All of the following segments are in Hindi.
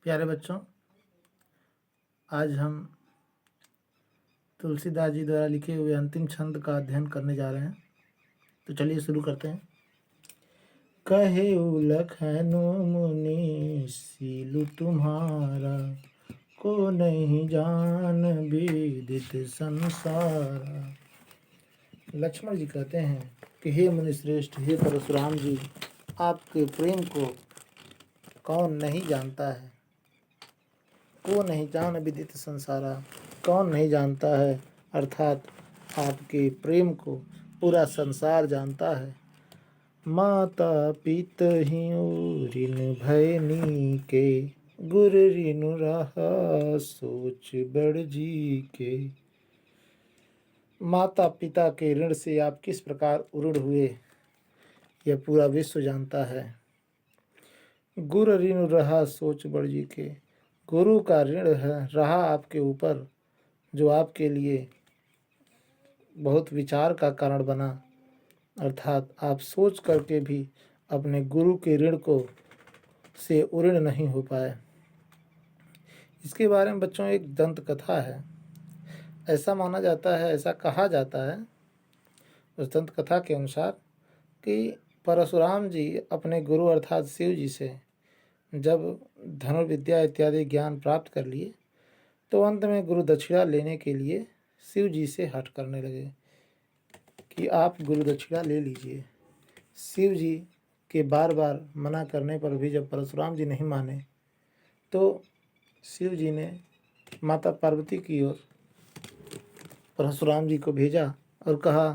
प्यारे बच्चों, आज हम तुलसीदास जी द्वारा लिखे हुए अंतिम छंद का अध्ययन करने जा रहे हैं। तो चलिए शुरू करते हैं। कहे लखनु मुनि सीलु तुम्हारा, को नहीं जान विदित संसारा। लक्ष्मण जी कहते हैं कि हे मुनि श्रेष्ठ, हे परशुराम जी, आपके प्रेम को कौन नहीं जानता है। को नहीं जान विदित संसारा, कौन नहीं जानता है, अर्थात आपके प्रेम को पूरा संसार जानता है। माता पिता ऋण भयनी के, गुर ऋण रहा सोच बड़ जी के। माता पिता के ऋण से आप किस प्रकार उऋण हुए, यह पूरा विश्व जानता है। गुर ऋण रहा सोच बड़ जी के, गुरु का ऋण रहा आपके ऊपर, जो आपके लिए बहुत विचार का कारण बना, अर्थात आप सोच करके भी अपने गुरु के ऋण को से उऋण नहीं हो पाए। इसके बारे में बच्चों एक दंत कथा है। ऐसा माना जाता है, ऐसा कहा जाता है उस दंत कथा के अनुसार कि परशुराम जी अपने गुरु अर्थात शिव जी से जब धनुर्विद्या इत्यादि ज्ञान प्राप्त कर लिए, तो अंत में गुरु दक्षिणा लेने के लिए शिव जी से हट करने लगे कि आप गुरु दक्षिणा ले लीजिए। शिव जी के बार बार मना करने पर भी जब परशुराम जी नहीं माने, तो शिव जी ने माता पार्वती की ओर परशुराम जी को भेजा और कहा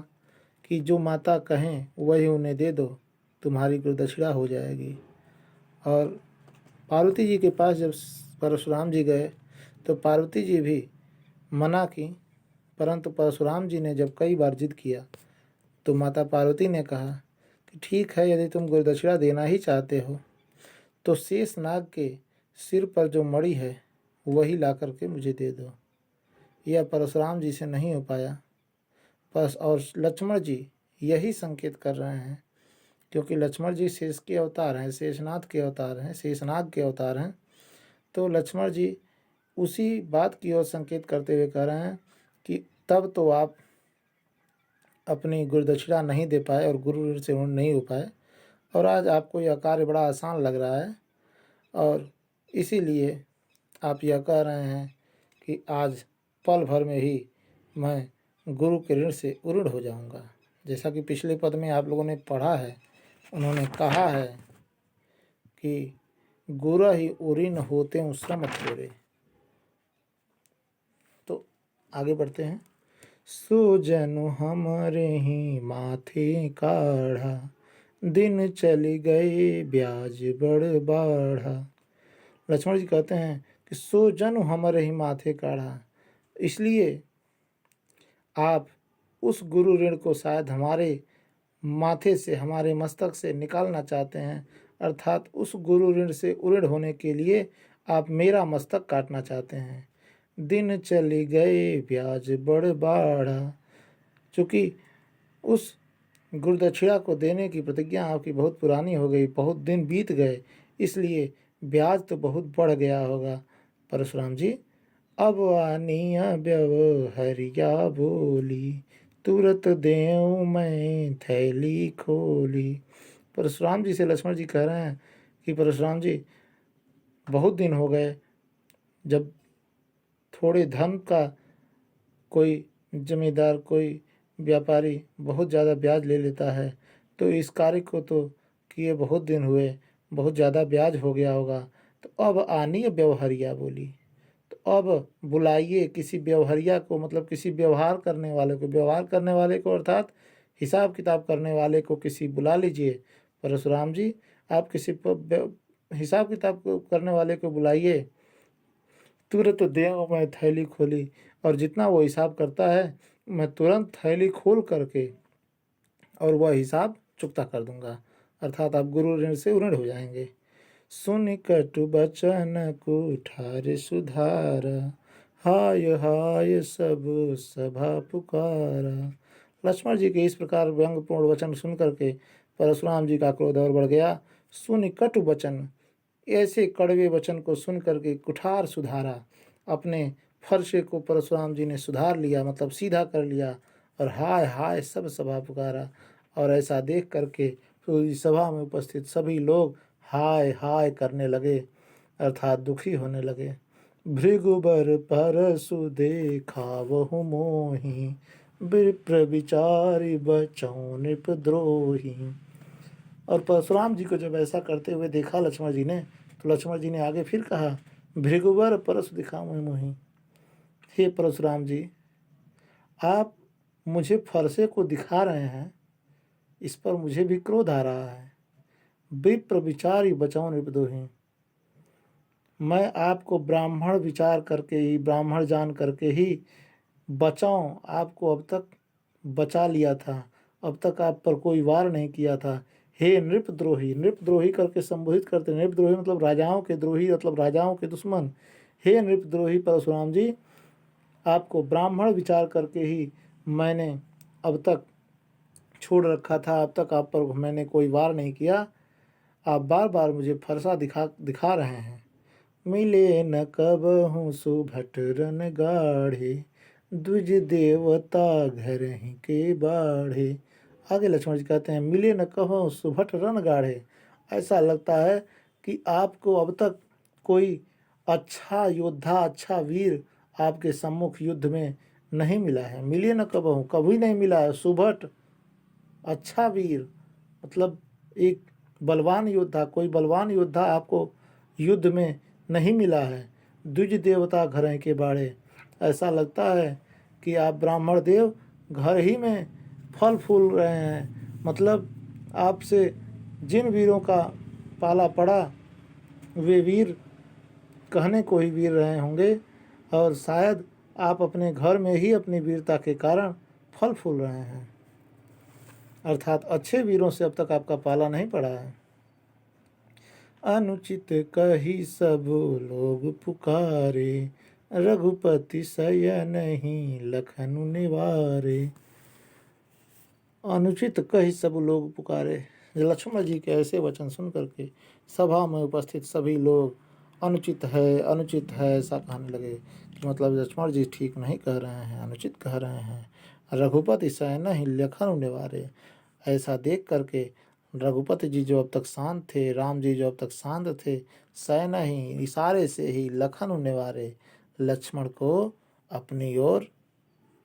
कि जो माता कहें वही उन्हें दे दो, तुम्हारी गुरु दक्षिणा हो जाएगी। और पार्वती जी के पास जब परशुराम जी गए तो पार्वती जी भी मना की, परंतु परशुराम जी ने जब कई बार जिद किया तो माता पार्वती ने कहा कि ठीक है, यदि तुम गुरु दक्षिणा देना ही चाहते हो तो शेष नाग के सिर पर जो मणि है वही ला करके मुझे दे दो। यह परशुराम जी से नहीं हो पाया। और लक्ष्मण जी यही संकेत कर रहे हैं, क्योंकि लक्ष्मण जी शेष के अवतार हैं, शेषनाथ के अवतार हैं, शेषनाग के अवतार हैं। तो लक्ष्मण जी उसी बात की ओर संकेत करते हुए कह रहे हैं कि तब तो आप अपनी गुरुदक्षिणा नहीं दे पाए और गुरु ऋण से ऋण नहीं हो पाए, और आज आपको यह कार्य बड़ा आसान लग रहा है, और इसीलिए आप यह कह रहे हैं कि आज पल भर में ही मैं गुरु के ऋण से उऋण हो जाऊंगा। जैसा कि पिछले पद में आप लोगों ने पढ़ा है, उन्होंने कहा है कि गुरु ही उऋण होते श्रम थोरे। तो आगे बढ़ते हैं। सुजनु हमारे ही माथे काढ़ा, दिन चली गए ब्याज बड़ बाढ़ा। लक्ष्मण जी कहते हैं कि सुजनु हमारे ही माथे काढ़ा, इसलिए आप उस गुरु ऋण को शायद हमारे माथे से, हमारे मस्तक से निकालना चाहते हैं, अर्थात उस गुरु ऋण से उऋण होने के लिए आप मेरा मस्तक काटना चाहते हैं। दिन चली गए ब्याज बड़ बाढ़ा, चूँकि उस गुरुदक्षिणा को देने की प्रतिज्ञा आपकी बहुत पुरानी हो गई, बहुत दिन बीत गए, इसलिए ब्याज तो बहुत बढ़ गया होगा। परशुराम जी, अब आनिया व्यवहरिया बोली, तुरत देऊँ मैं थैली खोली। परशुराम जी से लक्ष्मण जी कह रहे हैं कि परशुराम जी, बहुत दिन हो गए, जब थोड़े धन का कोई जमींदार, कोई व्यापारी बहुत ज़्यादा ब्याज ले लेता है, तो इस कार्य को तो किए बहुत दिन हुए, बहुत ज़्यादा ब्याज हो गया होगा, तो अब आनी व्यवहारिया बोली, तो अब बुलाइए किसी व्यवहारिया को, मतलब किसी व्यवहार करने वाले को, व्यवहार करने वाले को अर्थात हिसाब किताब करने वाले को किसी बुला लीजिए। परशुराम जी, आप किसी हिसाब किताब करने वाले को बुलाइए, तुरंत देव मैं थैली खोली, और जितना वो हिसाब करता है मैं तुरंत थैली खोल करके और वह हिसाब चुकता कर दूंगा, अर्थात आप गुरु ऋण से उऋण हो जाएंगे। सुन कटु बचन कुठार सुधार, हाय हाय सब सभा पुकारा। लक्ष्मण जी के इस प्रकार व्यंग्यपूर्ण वचन सुन करके परशुराम जी का क्रोध और बढ़ गया। सुन कटु वचन, ऐसे कड़वे वचन को सुन करके कुठार सुधारा। अपने फरसे को परशुराम जी ने सुधार लिया, मतलब सीधा कर लिया, और हाय हाय सब सभा पुकारा। और ऐसा देख करके पूरी सभा में उपस्थित सभी लोग हाय हाय करने लगे, अर्थात दुखी होने लगे। भृगुबर परसु देखा वहु मोहि, विप्र विचारि बचौ नृपद्रोही। और परशुराम जी को जब ऐसा करते हुए देखा लक्ष्मण जी ने, तो लक्ष्मण जी ने आगे फिर कहा, भृगुबर परसु दिखा मोहि। हे परशुराम जी, आप मुझे फरसे को दिखा रहे हैं, इस पर मुझे भी क्रोध आ रहा है। विप्र विचारि बचौ नृपद्रोही, मैं आपको ब्राह्मण विचार करके ही, ब्राह्मण जान करके ही बचाऊं, आपको अब तक बचा लिया था, अब तक आप पर कोई वार नहीं किया था। हे नृपद्रोही, नृपद्रोही करके संबोधित करते, नृपद्रोही मतलब राजाओं के द्रोही, मतलब राजाओं के दुश्मन। हे नृपद्रोही परशुराम जी, आपको ब्राह्मण विचार करके ही मैंने अब तक छोड़ रखा था, अब तक आप पर मैंने कोई वार नहीं किया। आप बार बार मुझे फरसा दिखा रहे हैं। मिले न कबहु सुभट रन गाढ़े, द्विज देवता घर ही के बाढ़े। आगे लक्ष्मण जी कहते हैं, मिले न कबहु सुभट रन गाढ़े, ऐसा लगता है कि आपको अब तक कोई अच्छा योद्धा, अच्छा वीर आपके सम्मुख युद्ध में नहीं मिला है। मिले न कबहु, कभी नहीं मिला है। सुभट, अच्छा वीर, मतलब एक बलवान योद्धा, कोई बलवान योद्धा आपको युद्ध में नहीं मिला है। द्विज देवता घर के बाड़े, ऐसा लगता है कि आप ब्राह्मण देव घर ही में फल फूल रहे हैं। मतलब आपसे जिन वीरों का पाला पड़ा वे वीर कहने को ही वीर रहे होंगे, और शायद आप अपने घर में ही अपनी वीरता के कारण फल फूल रहे हैं, अर्थात अच्छे वीरों से अब तक आपका पाला नहीं पड़ा है। अनुचित कही सब लोग पुकारे, रघुपति सय नहीं लखनु निवारे। अनुचित कही सब लोग पुकारे, लक्ष्मण जी के ऐसे वचन सुन करके सभा में उपस्थित सभी लोग अनुचित है ऐसा कहने लगे, कि मतलब लक्ष्मण जी ठीक नहीं कह रहे हैं, अनुचित कह रहे हैं। रघुपति सय नहीं लखनु निवारे, ऐसा देख करके रघुपति जी जो अब तक शांत थे, राम जी जो अब तक शांत थे, सैन ही इशारे से ही लखन निवारे, लक्ष्मण को अपनी ओर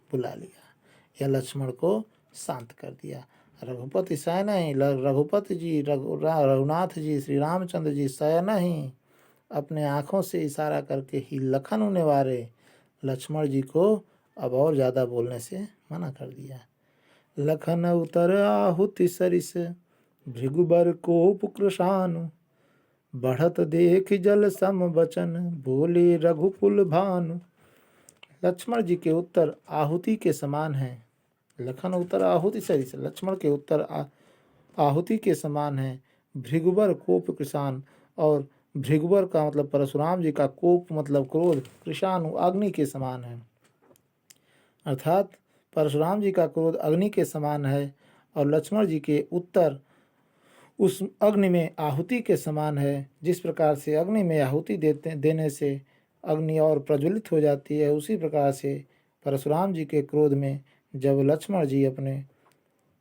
बुला लिया या लक्ष्मण को शांत कर दिया। रघुपति सैन ही, रघुपति जी, रघुनाथ जी, श्री रामचंद्र जी सैन ही अपने आँखों से इशारा करके ही लखन निवारे, लक्ष्मण जी को अब और ज़्यादा बोलने से मना कर दिया। लखन उतर आहुति सरिस, भृगुबर कोप कृशानु, बढ़त देख जल सम बचन, बोले रघुकुल भानु। लक्ष्मण जी के उत्तर आहुति के समान है। लखन उत्तर आहुति सरिस, लक्ष्मण के उत्तर आहुति के समान है। भृगुबर कोप कृशान, और भृगुबर का मतलब परशुराम जी का कोप मतलब क्रोध, कृशानु अग्नि के समान है, अर्थात परशुराम जी का क्रोध अग्नि के समान है, और लक्ष्मण जी के उत्तर उस अग्नि में आहुति के समान है। जिस प्रकार से अग्नि में आहुति देने से अग्नि और प्रज्वलित हो जाती है, उसी प्रकार से परशुराम जी के क्रोध में जब लक्ष्मण जी अपने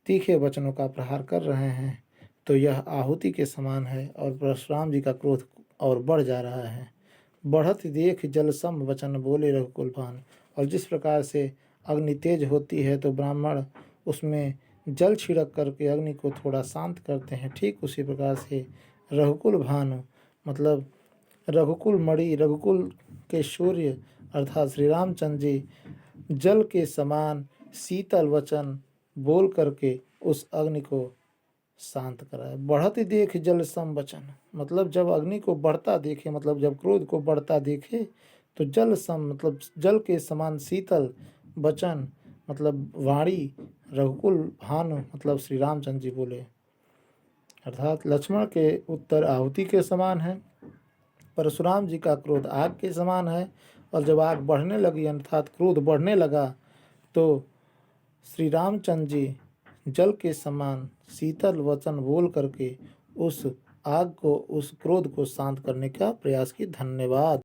तीखे वचनों का प्रहार कर रहे हैं, तो यह आहुति के समान है, और परशुराम जी का क्रोध और बढ़ जा रहा है। बढ़त देख जल सम वचन, बोले रघुकुल भानु। और जिस प्रकार से अग्नि तेज होती है तो ब्राह्मण उसमें जल छिड़क करके अग्नि को थोड़ा शांत करते हैं, ठीक उसी प्रकार से रघुकुल भानु मतलब रघुकुल मणि, रघुकुल के सूर्य अर्थात श्री रामचंद्र जी जल के समान शीतल वचन बोल करके उस अग्नि को शांत कराए। बढ़ती देख जल सम वचन, मतलब जब अग्नि को बढ़ता देखे, मतलब जब क्रोध को बढ़ता देखे, तो जल सम मतलब जल के समान शीतल वचन मतलब वाणी रघुकुल भानु मतलब श्री रामचंद्र जी बोले, अर्थात लक्ष्मण के उत्तर आहुति के समान है, परशुराम जी का क्रोध आग के समान है, और जब आग बढ़ने लगी अर्थात क्रोध बढ़ने लगा, तो श्री रामचंद्र जी जल के समान शीतल वचन बोल करके उस आग को, उस क्रोध को शांत करने का प्रयास की। धन्यवाद।